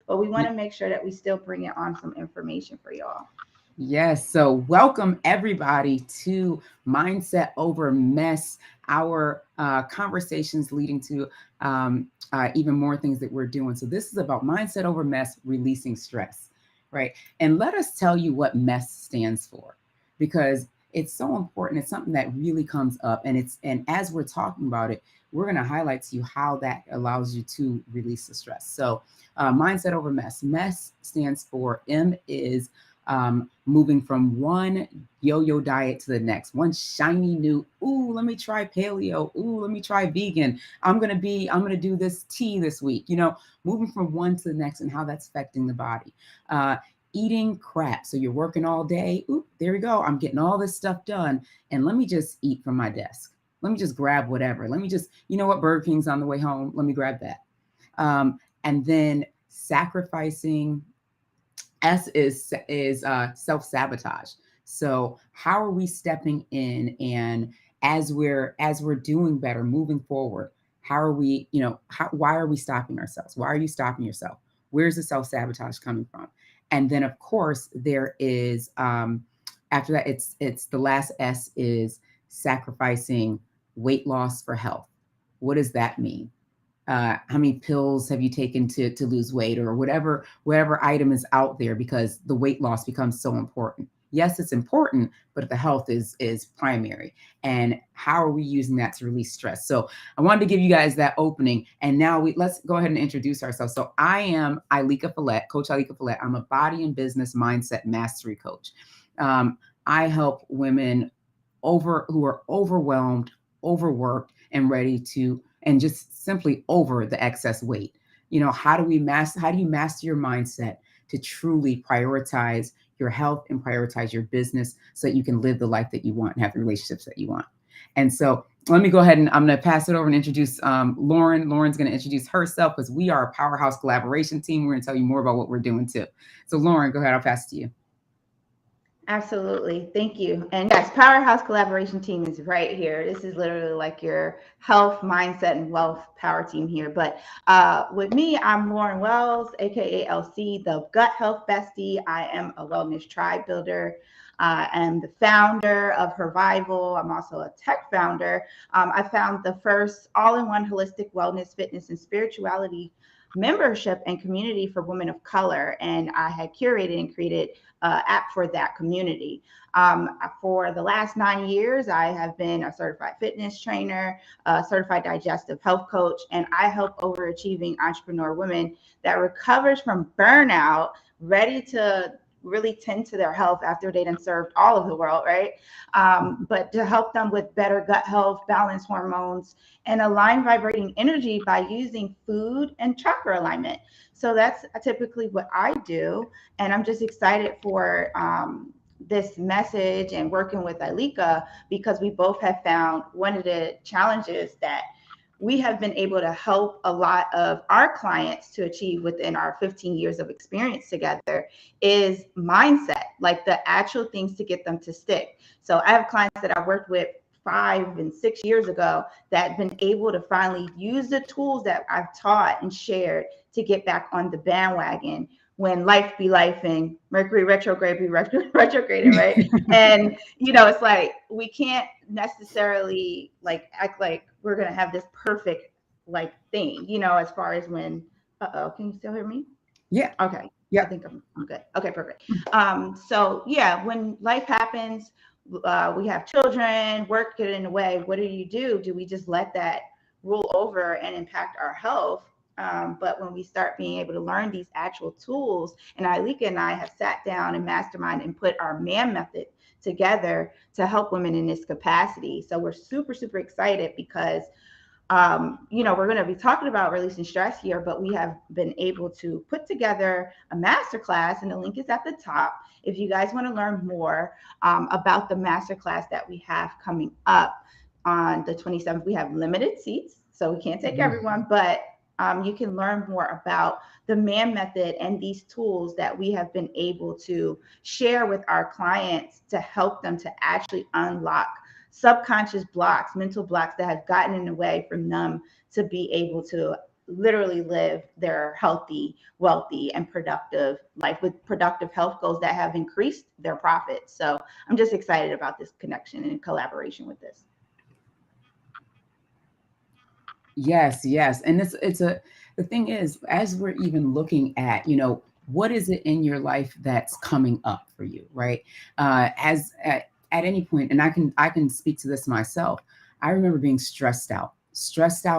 but we want to make sure that we still bring it on some information for y'all. Yes. So, welcome everybody to Mindset Over Mess, our conversations leading to even more things that we're doing. So, this is about mindset over mess, releasing stress, right? And let us tell you what MESS stands for, because it's so important. It's something that really comes up, and as we're talking about it, we're going to highlight to you how that allows you to release the stress. So, mindset over mess. MESS stands for M is moving from one yo-yo diet to the next, one shiny new, ooh, let me try paleo, ooh, let me try vegan, I'm gonna do this tea this week, moving from one to the next and how that's affecting the body. Eating crap, so you're working all day, ooh, there we go, I'm getting all this stuff done, and let me just eat from my desk, let me just grab whatever, let me just, what, Burger King's on the way home, let me grab that. And then sacrificing. S is self-sabotage. So how are we stepping in, and as we're doing better, moving forward, how are we, why are we stopping ourselves? Why are you stopping yourself? Where's the self-sabotage coming from? And then of course there is after that, it's the last S is sacrificing weight loss for health. What does that mean? How many pills have you taken to lose weight, or whatever item is out there, because the weight loss becomes so important. Yes, it's important, but the health is primary. And how are we using that to release stress? So I wanted to give you guys that opening, and now let's go ahead and introduce ourselves. So I am Coach Ilika Follett. I'm a body and business mindset mastery coach. I help women who are overwhelmed, overworked, and ready to, and just simply over the excess weight. How do you master your mindset to truly prioritize your health and prioritize your business so that you can live the life that you want and have the relationships that you want? And so let me go ahead and I'm going to pass it over and introduce Lauren. Lauren's going to introduce herself, because we are a powerhouse collaboration team. We're going to tell you more about what we're doing too. So Lauren, go ahead. I'll pass it to you. Absolutely. Thank you. And yes, Powerhouse Collaboration Team is right here. This is literally like your health, mindset, and wealth power team here. But with me, I'm Lauren Wells, aka LC, the Gut Health Bestie. I am a wellness tribe builder. I am the founder of Hervival. I'm also a tech founder. I found the first all-in-one holistic wellness, fitness, and spirituality membership and community for women of color. And I had curated and created app for that community. For the last 9 years, I have been a certified fitness trainer, a certified digestive health coach, and I help overachieving entrepreneur women that recovers from burnout, ready to really tend to their health after they done served all of the world, right? But to help them with better gut health, balance hormones, and align vibrating energy by using food and chakra alignment. So that's typically what I do. And I'm just excited for this message and working with Ilika, because we both have found one of the challenges that we have been able to help a lot of our clients to achieve within our 15 years of experience together is mindset, like the actual things to get them to stick. So I have clients that I worked with 5 and 6 years ago that have been able to finally use the tools that I've taught and shared to get back on the bandwagon when life be life and Mercury retrograde be retrograding, right? And it's like we can't necessarily like act like we're gonna have this perfect like thing, as far as when. Can you still hear me? Yeah. Okay. I Yeah. think I'm good. Okay, perfect. So yeah, when life happens, we have children, work get in the way. What do? Do we just let that rule over and impact our health? But when we start being able to learn these actual tools, and Alika and I have sat down and mastermind and put our MAN method together to help women in this capacity. So we're super, super excited because we're going to be talking about releasing stress here, but we have been able to put together a masterclass, and the link is at the top. If you guys want to learn more about the masterclass that we have coming up on the 27th, we have limited seats, so we can't take everyone, but you can learn more about the MAN method and these tools that we have been able to share with our clients to help them to actually unlock subconscious blocks, mental blocks that have gotten in the way from them to be able to literally live their healthy, wealthy, and productive life with productive health goals that have increased their profits. So I'm just excited about this connection and collaboration with this. Yes, yes. And it's a the thing is, as we're even looking at, what is it in your life that's coming up for you, right? As at any point, and I can speak to this myself. I remember being stressed out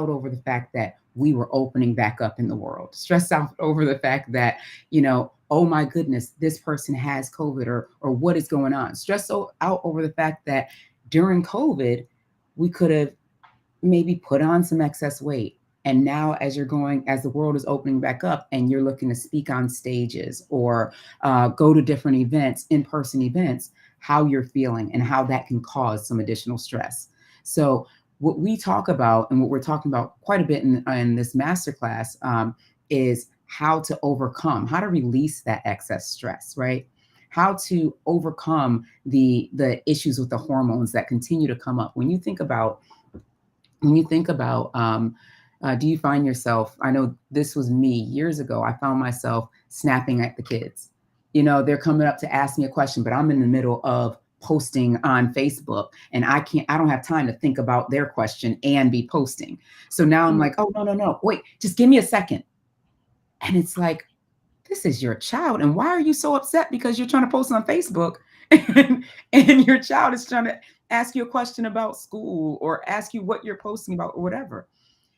over the fact that we were opening back up in the world, stressed out over the fact that, oh my goodness, this person has COVID, or what is going on, out over the fact that during COVID, we could have maybe put on some excess weight. And now, as the world is opening back up and you're looking to speak on stages or go to different events, in person events, how you're feeling and how that can cause some additional stress. So, what we talk about and what we're talking about quite a bit in this masterclass is how to overcome, how to release that excess stress, right? How to overcome the issues with the hormones that continue to come up. When you think about do you find yourself, I know this was me years ago, I found myself snapping at the kids. They're coming up to ask me a question, but I'm in the middle of posting on Facebook, and I don't have time to think about their question and be posting. So now I'm like, oh, no, no, no, wait, just give me a second. And it's like, this is your child. And why are you so upset because you're trying to post on Facebook and your child is trying to ask you a question about school or ask you what you're posting about or whatever?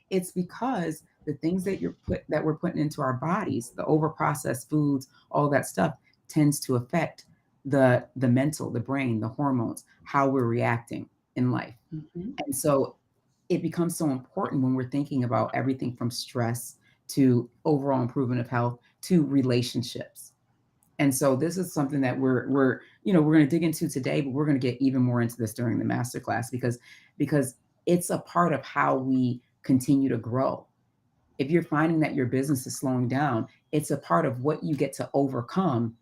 It's because the things that we're putting into our bodies, the overprocessed foods, all that stuff tends to affect the mental, the brain, the hormones, how we're reacting in life. Mm-hmm. And so it becomes so important when we're thinking about everything from stress to overall improvement of health to relationships. And so this is something that we're going to dig into today, but we're going to get even more into this during the masterclass because it's a part of how we continue to grow. If you're finding that your business is slowing down, it's a part of what you get to overcome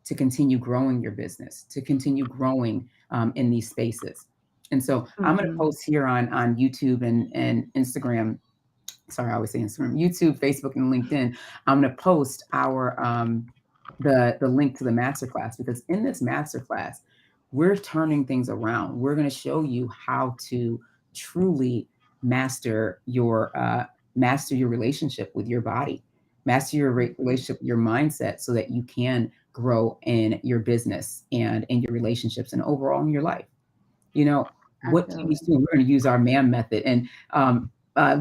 to continue growing your business, to continue growing in these spaces. And so I'm going to Mm-hmm. post here on YouTube and Instagram. Sorry, I always say Instagram, YouTube, Facebook, and LinkedIn. I'm going to post the link to the masterclass, because in this masterclass, we're turning things around. We're going to show you how to truly master your relationship with your body, master your relationship with your mindset, so that you can grow in your business and in your relationships and overall in your life. You know, what can we Absolutely. do? We're going to use our MAM method. And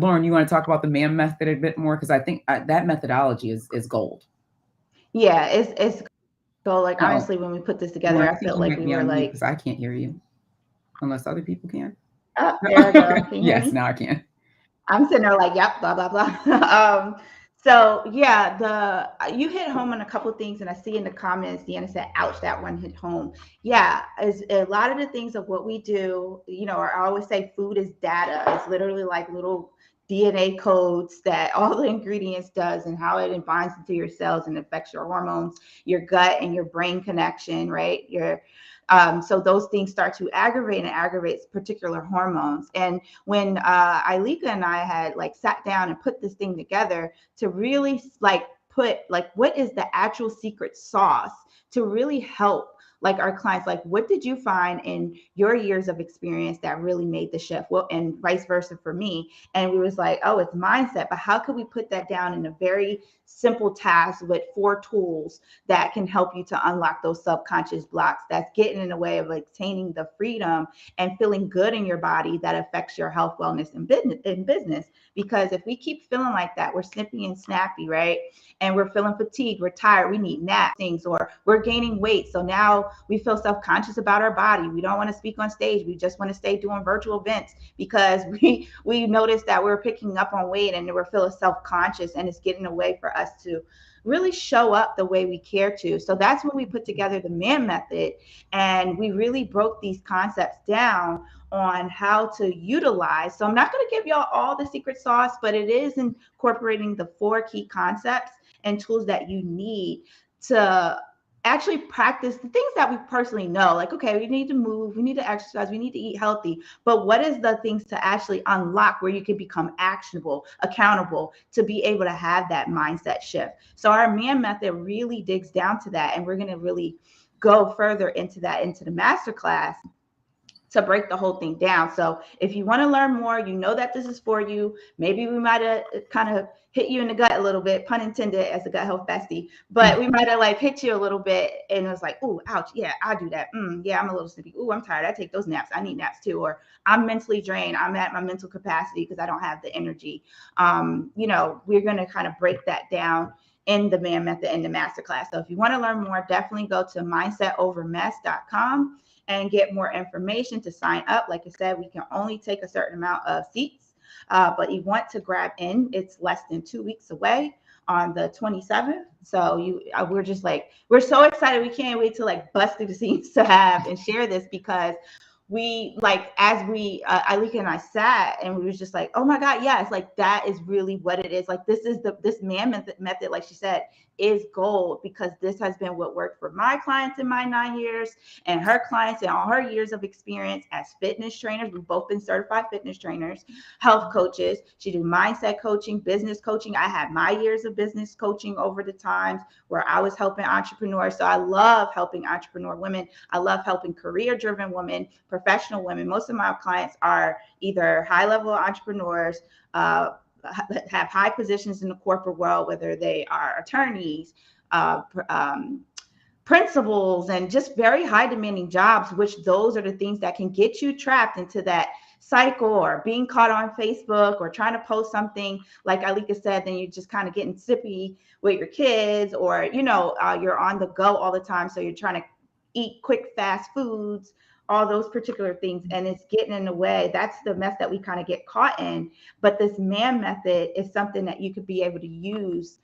Lauren, you want to talk about the MAM method a bit more? Because I think that methodology is gold. Yeah, it's so like Oh, honestly, when we put this together, Lauren, I I think felt you like might we be were on mute like, because I can't hear you unless other people can. oh, there I go. Can you hear Yes, me? now I can. I'm sitting there like, yep, blah blah blah. So yeah, the you hit home on a couple of things, and I see in the comments, Deanna said, "Ouch, that one hit home." Yeah, is a lot of the things of what we do. I always say, food is data. It's literally like little DNA codes that all the ingredients does, and how it binds into your cells and affects your hormones, your gut, and your brain connection. Right, so those things start to aggravate and aggravates particular hormones. And when Ailika and I had like sat down and put this thing together to really like put like what is the actual secret sauce to really help like our clients, like what did you find in your years of experience that really made the shift, well, and vice versa for me. And we was like, oh, it's mindset, but how could we put that down in a very simple task with 4 tools that can help you to unlock those subconscious blocks that's getting in the way of attaining the freedom and feeling good in your body that affects your health, wellness, and business. Because if we keep feeling like that, we're snippy and snappy, right? And we're feeling fatigued, we're tired, we need nap things, or we're gaining weight. So now we feel self-conscious about our body. We don't want to speak on stage. We just want to stay doing virtual events because we noticed that we're picking up on weight and we're feeling self-conscious, and it's getting away for us to really show up the way we care to. So that's when we put together the MAM method, and we really broke these concepts down on how to utilize. So I'm not going to give y'all all the secret sauce, but it is incorporating the 4 key concepts and tools that you need to actually practice the things that we personally know. Like, okay, we need to move, we need to exercise, we need to eat healthy. But what is the things to actually unlock where you can become actionable, accountable, to be able to have that mindset shift? So our man method really digs down to that. And we're going to really go further into that into the masterclass to break the whole thing down. So if you want to learn more, you know that this is for you. Maybe we might have kind of hit you in the gut a little bit, pun intended, as a gut health bestie, but we might have like hit you a little bit and it was like, oh, ouch. Yeah, I do that. Yeah, I'm a little sleepy. Oh, I'm tired. I take those naps. I need naps too. Or I'm mentally drained. I'm at my mental capacity because I don't have the energy. We're going to kind of break that down in the man method in the masterclass. So if you want to learn more, definitely go to mindsetovermess.com and get more information to sign up. Like I said, we can only take a certain amount of seats, but you want to grab in. It's less than 2 weeks away on the 27th. So we're just like, we're so excited. We can't wait to like bust through the scenes to have and share this, because we like, as we Alika and I sat and we was just like, oh my God, yes, like that is really what it is. Like this man method, like she said, is gold, because this has been what worked for my clients in my 9 years and her clients and all her years of experience as fitness trainers. We've both been certified fitness trainers, health coaches. She do mindset coaching, business coaching. I had my years of business coaching over the times where I was helping entrepreneurs. So I love helping entrepreneur women. I love helping career-driven women, professional women. Most of my clients are either high-level entrepreneurs, have high positions in the corporate world, whether they are attorneys, uh, principals, and just very high demanding jobs, which those are the things that can get you trapped into that cycle, or being caught on Facebook or trying to post something like Alika said, then you're just kind of getting sippy with your kids, or you're on the go all the time, so you're trying to eat quick fast foods, all those particular things, and it's getting in the way. That's the mess that we kind of get caught in. But this man method is something that you could be able to use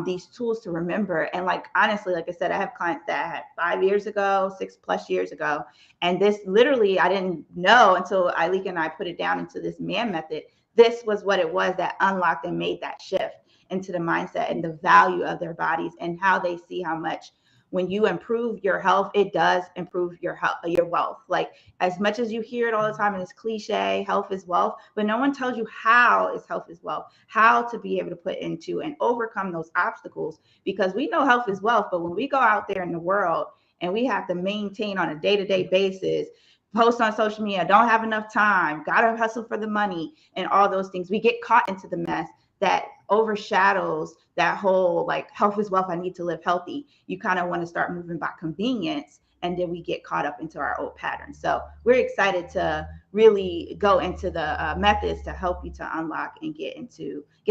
these tools to remember. And like, honestly, like I said, I have clients that I had 5 years ago, 6+ years ago. And this literally, I didn't know until Alika and I put it down into this man method. This was what it was that unlocked and made that shift into the mindset and the value of their bodies, and how they see how much when you improve your health, it does improve your health, your wealth. Like, as much as you hear it all the time, and it's cliche, health is wealth, but no one tells you how is health is wealth, how to be able to put into and overcome those obstacles. Because we know health is wealth, but when we go out there in the world and we have to maintain on a day-to-day basis, post on social media, don't have enough time, gotta hustle for the money, and all those things, we get caught into the mess that overshadows that whole like health is wealth, I need to live healthy. You kind of want to start moving by convenience, and then we get caught up into our old patterns. So we're excited to really go into the methods to help you to unlock and get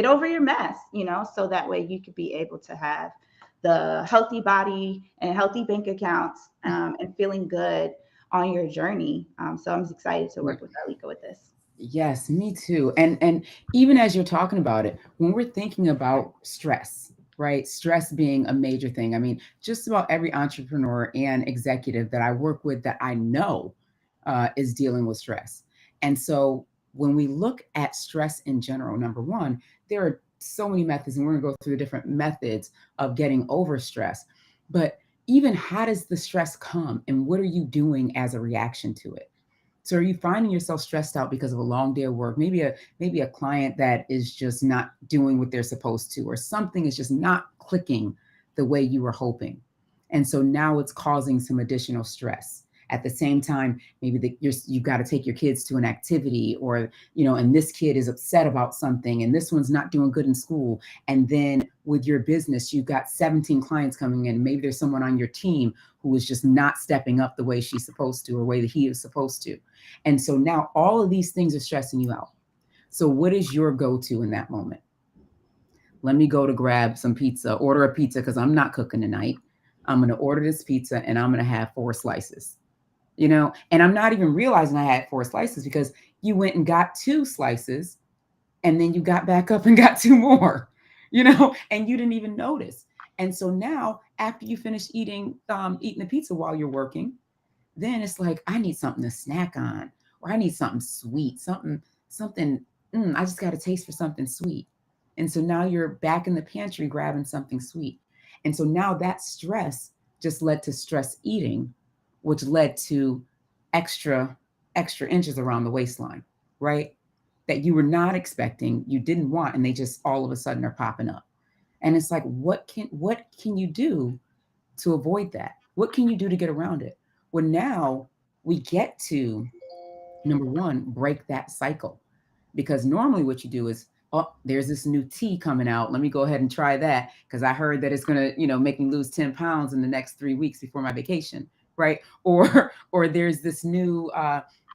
over your mess, so that way you could be able to have the healthy body and healthy bank accounts, and feeling good on your journey. So I'm excited to work with Alika with this. Yes, me too. And even as you're talking about it, when we're thinking about stress, right? Stress being a major thing. I mean, just about every entrepreneur and executive that I work with that I know is dealing with stress. And so when we look at stress in general, number one, there are so many methods, and we're going to go through the different methods of getting over stress. But even how does the stress come, and what are you doing as a reaction to it? So are you finding yourself stressed out because of a long day of work? Maybe a client that is just not doing what they're supposed to, or something is just not clicking the way you were hoping. And so now it's causing some additional stress. At the same time, maybe you've got to take your kids to an activity, or and this kid is upset about something, and this one's not doing good in school. And then with your business, you've got 17 clients coming in. Maybe there's someone on your team who is just not stepping up the way she's supposed to, or way that he is supposed to. And so now all of these things are stressing you out. So what is your go-to in that moment? Let me go to grab some pizza, order a pizza, because I'm not cooking tonight. I'm going to order this pizza and I'm going to have 4 slices, and I'm not even realizing I had 4 slices, because you went and got 2 slices and then you got back up and got 2 more, and you didn't even notice. And so now after you finish eating the pizza while you're working, then it's like, I need something to snack on, or I need something sweet, something. I just got a taste for something sweet. And so now you're back in the pantry grabbing something sweet. And so now that stress just led to stress eating, which led to extra extra inches around the waistline, right? That you were not expecting, you didn't want, and they just all of a sudden are popping up. And it's like, what can you do to avoid that? What can you do to get around it? Well, now we get to number one, break that cycle. Because normally what you do is, oh, there's this new tea coming out. Let me go ahead and try that because I heard that it's gonna, make me lose 10 pounds in the next 3 weeks before my vacation, right? Or there's this new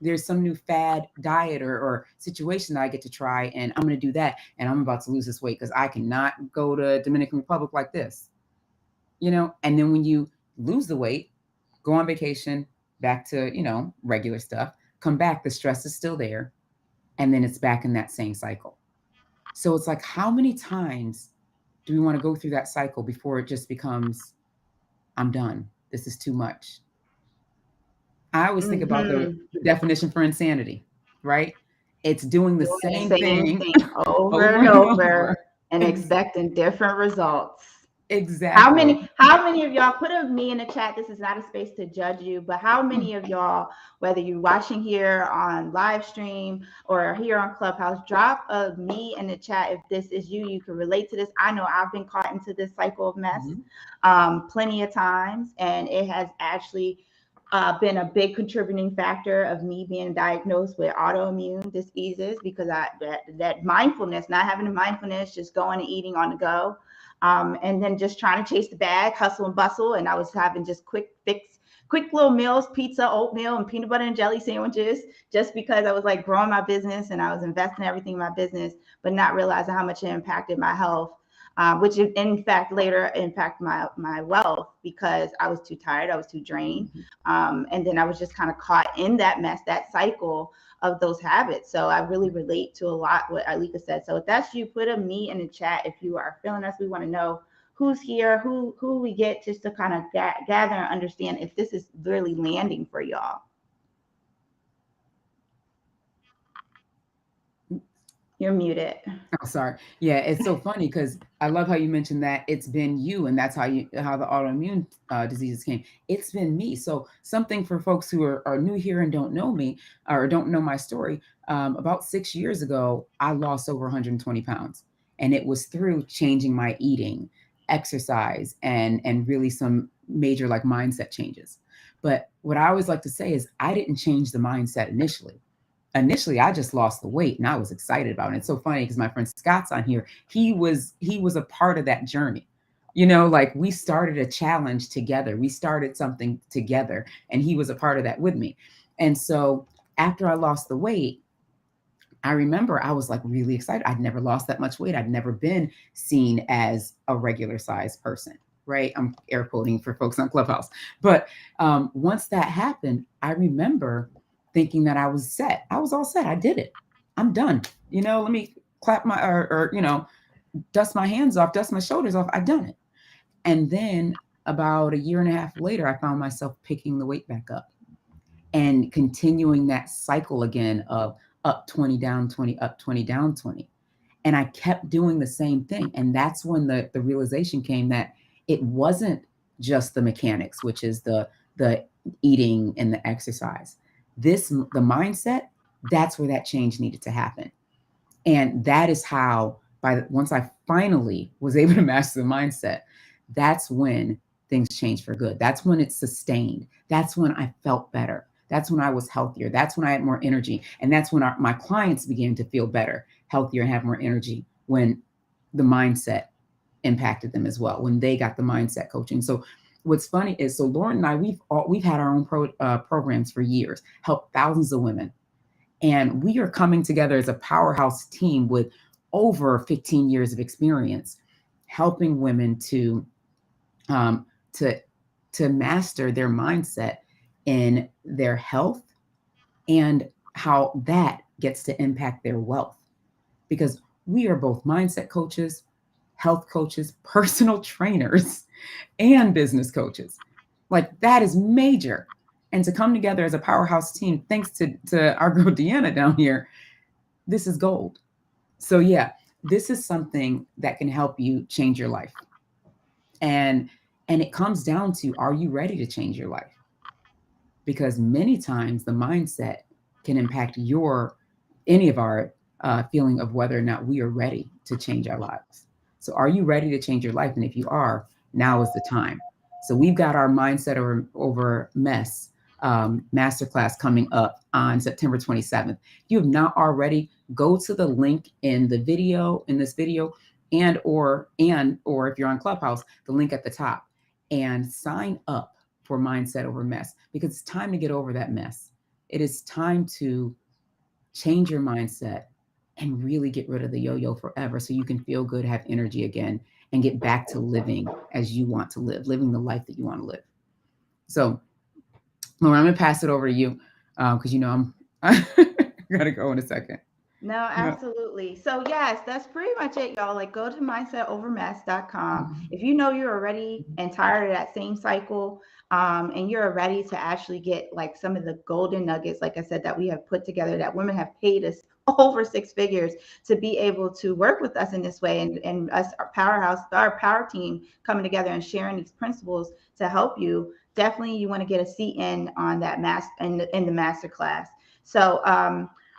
there's some new fad diet or situation that I get to try, and I'm gonna do that, and I'm about to lose this weight because I cannot go to Dominican Republic like this. And then when you lose the weight, go on vacation, back to, regular stuff, come back, the stress is still there, and then it's back in that same cycle. So it's like, how many times do we want to go through that cycle before it just becomes, I'm done? This is too much. I always think about the Mm-hmm. definition for insanity, right? It's doing the Doing the same same thing thing over over and and over over. and Ex- expecting different results. How exactly. many how many of y'all put a me in the chat? This is not a space to judge you, but how many of y'all, whether you're watching here on live stream or here on Clubhouse, drop a me in the chat if this is you. You can relate to this. I know I've been caught into this cycle of mess Mhm. plenty of times, and it has actually been a big contributing factor of me being diagnosed with autoimmune diseases because that mindfulness, not having the mindfulness, just going and eating on the go, and then just trying to chase the bag, hustle and bustle, and I was having just quick little meals, pizza, oatmeal, and peanut butter and jelly sandwiches, just because I was like growing my business and I was investing everything in my business, but not realizing how much it impacted my health, which in fact later impacted my wealth because I was too tired, I was too drained, Mhm. and then I was just kind of caught in that mess, that cycle of those habits. So I really relate to a lot what Alika said. So if that's you, put a me in the chat if you are feeling us. We want to know who's here, who we get, just to kind of gather and understand if this is really landing for y'all. You're muted. Oh, sorry. Yeah, it's so funny because I love how you mentioned that it's been you, and that's how the autoimmune diseases came. It's been me. So something for folks who are new here and don't know me or don't know my story. About 6 years ago, I lost over 120 pounds, and it was through changing my eating, exercise, and really some major like mindset changes. But what I always like to say is I didn't change the mindset initially. I just lost the weight and I was excited about it. It's so funny because my friend Scott's on here. He was a part of that journey. Like we started a challenge together. We started something together and he was a part of that with me. And so after I lost the weight, I remember I was like really excited. I'd never lost that much weight. I'd never been seen as a regular size person, right? I'm air quoting for folks on Clubhouse. But once that happened, I remember thinking that I was set. I was all set. I did it. I'm done. Let me clap my, or dust my hands off, dust my shoulders off. I've done it. And then about a year and a half later, I found myself picking the weight back up and continuing that cycle again of up 20, down 20, up 20, down 20. And I kept doing the same thing. And that's when the realization came that it wasn't just the mechanics, which is the eating and the exercise. The mindset, that's where that change needed to happen. And that is how, once I finally was able to master the mindset, that's when things changed for good. That's when it's sustained. That's when I felt better. That's when I was healthier. That's when I had more energy. And that's when my clients began to feel better, healthier, and have more energy when the mindset impacted them as well, when they got the mindset coaching. So what's funny is, so Lauren and I, we've had our own programs for years, helped thousands of women. And we are coming together as a powerhouse team with over 15 years of experience, helping women um, to to master their mindset in their health and how that gets to impact their wealth. Because we are both mindset coaches, health coaches, personal trainers, and business coaches. Like that is major. And to come together as a powerhouse team, thanks to our girl Deanna down here, this is gold. So yeah, this is something that can help you change your life. And And it comes down to, are you ready to change your life? Because many times the mindset can impact any of our feeling of whether or not we are ready to change our lives. So are you ready to change your life? And if you are, now is the time. So we've got our mindset over mess masterclass coming up on September 27th. If you have not already, go to the link in the video, in this video, and or if you're on Clubhouse, the link at the top, and sign up for mindset over mess, because it's time to get over that mess. It is time to change your mindset and really get rid of the yo-yo forever, so you can feel good, have energy again, and get back to living as you want to live, living the life that you want to live. So, Laura, I'm gonna pass it over to you, because I'm gotta go in a second. No, Yeah. absolutely. So yes, that's pretty much it, y'all. Like go to mindsetovermess.com. Mhm. If you know you're ready and tired of that same cycle, and you're ready to actually get like some of the golden nuggets, like I said, that we have put together, that women have paid us over six figures to be able to work with us in this way, and us, our powerhouse, our power team coming together and sharing these principles to help you. Definitely, you want to get a seat in on that in the master class. So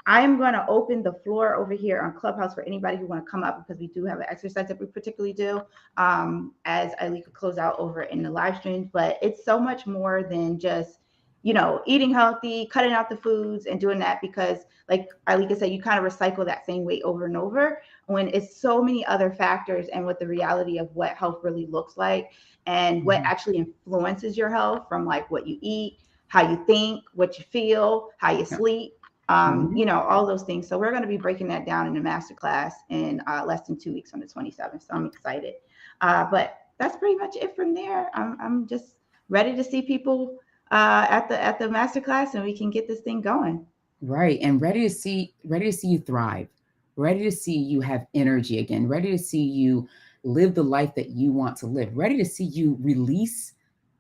I am going to open the floor over here on Clubhouse for anybody who want to come up, because we do have an exercise that we particularly do, as Alika close out over in the live streams. But it's so much more than just, eating healthy, cutting out the foods and doing that, because like Alika said, you kind of recycle that same weight over and over, when it's so many other factors, and what the reality of what health really looks like, and what Mhm. actually influences your health, from like what you eat, how you think, what you feel, how you Yeah. sleep, Mhm. all those things. So we're going to be breaking that down in the masterclass in less than 2 weeks on the 27th. So I'm excited. But that's pretty much it from there. I'm just ready to see people at the masterclass, and we can get this thing going. Right. And ready to see you thrive, ready to see you have energy again, ready to see you live the life that you want to live, ready to see you release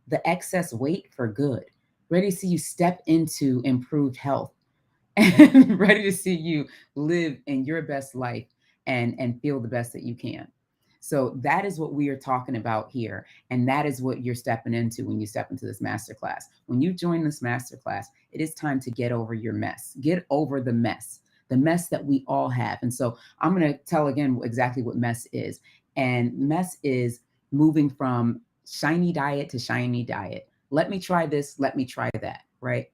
the excess weight for good, ready to see you step into improved health, and ready to see you live in your best life and feel the best that you can. So that is what we are talking about here, and that is what you're stepping into when you step into this masterclass. When you join this masterclass, it is time to get over your mess. Get over the mess that we all have. And so I'm going to tell again exactly what mess is. And mess is moving from shiny diet to shiny diet. Let me try this, let me try that, right?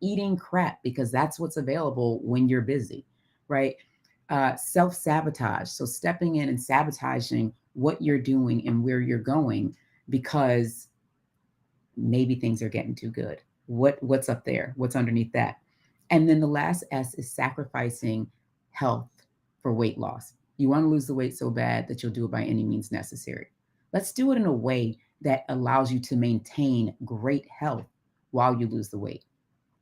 Eating crap because that's what's available when you're busy, right? Self sabotage. So stepping in and sabotaging what you're doing and where you're going because maybe things are getting too good. What's up there? What's underneath that? And then the last S is sacrificing health for weight loss. You want to lose the weight so bad that you'll do it by any means necessary. Let's do it in a way that allows you to maintain great health while you lose the weight.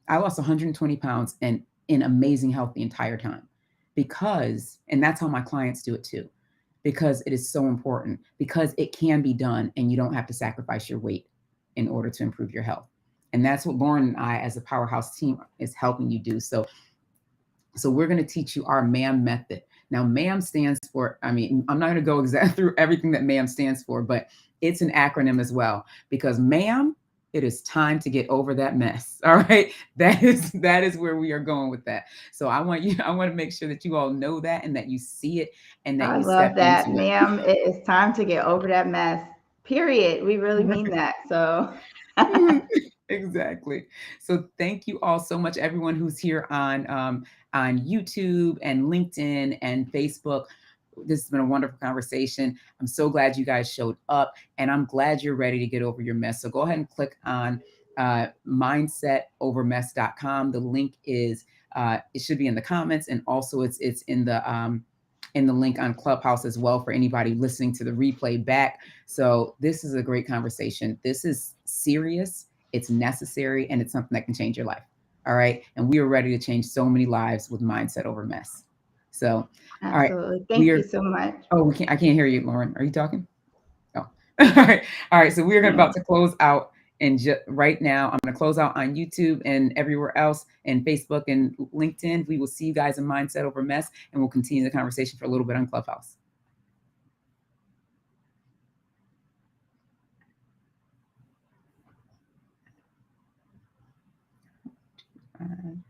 I lost 120 pounds and in amazing health the entire time, and that's how my clients do it too, because it is so important, because it can be done and you don't have to sacrifice your weight in order to improve your health. And that's what Lauren and I, as a powerhouse team, is helping you do. So we're going to teach you our MAM method. Now, MAM stands for, I mean, I'm not going to go exactly through everything that MAM stands for, but it's an acronym as well, because MAM, it is time to get over that mess. All right. That is where we are going with that. So I want to make sure that you all know that, and that you see it, and that I you love step that, into it. ma'am. It is time to get over that mess. Period. We really mean that. So Mhm. Exactly. So thank you all so much, everyone who's here on YouTube and LinkedIn and Facebook. This has been a wonderful conversation. I'm so glad you guys showed up, and I'm glad you're ready to get over your mess. So go ahead and click on mindsetovermess.com. The link is it should be in the comments, and also it's in the link on Clubhouse as well for anybody listening to the replay back. So this is a great conversation. This is serious, it's necessary, and it's something that can change your life. All right. And we are ready to change so many lives with mindset over mess. So, all right. absolutely. We Thank you are, so much. I can't hear you, Lauren. Are you talking? Oh, all right. All right. So we're about to close out. And right now, I'm going to close out on YouTube and everywhere else, and Facebook and LinkedIn. We will see you guys in Mindset Over Mess, and we'll continue the conversation for a little bit on Clubhouse. Bye.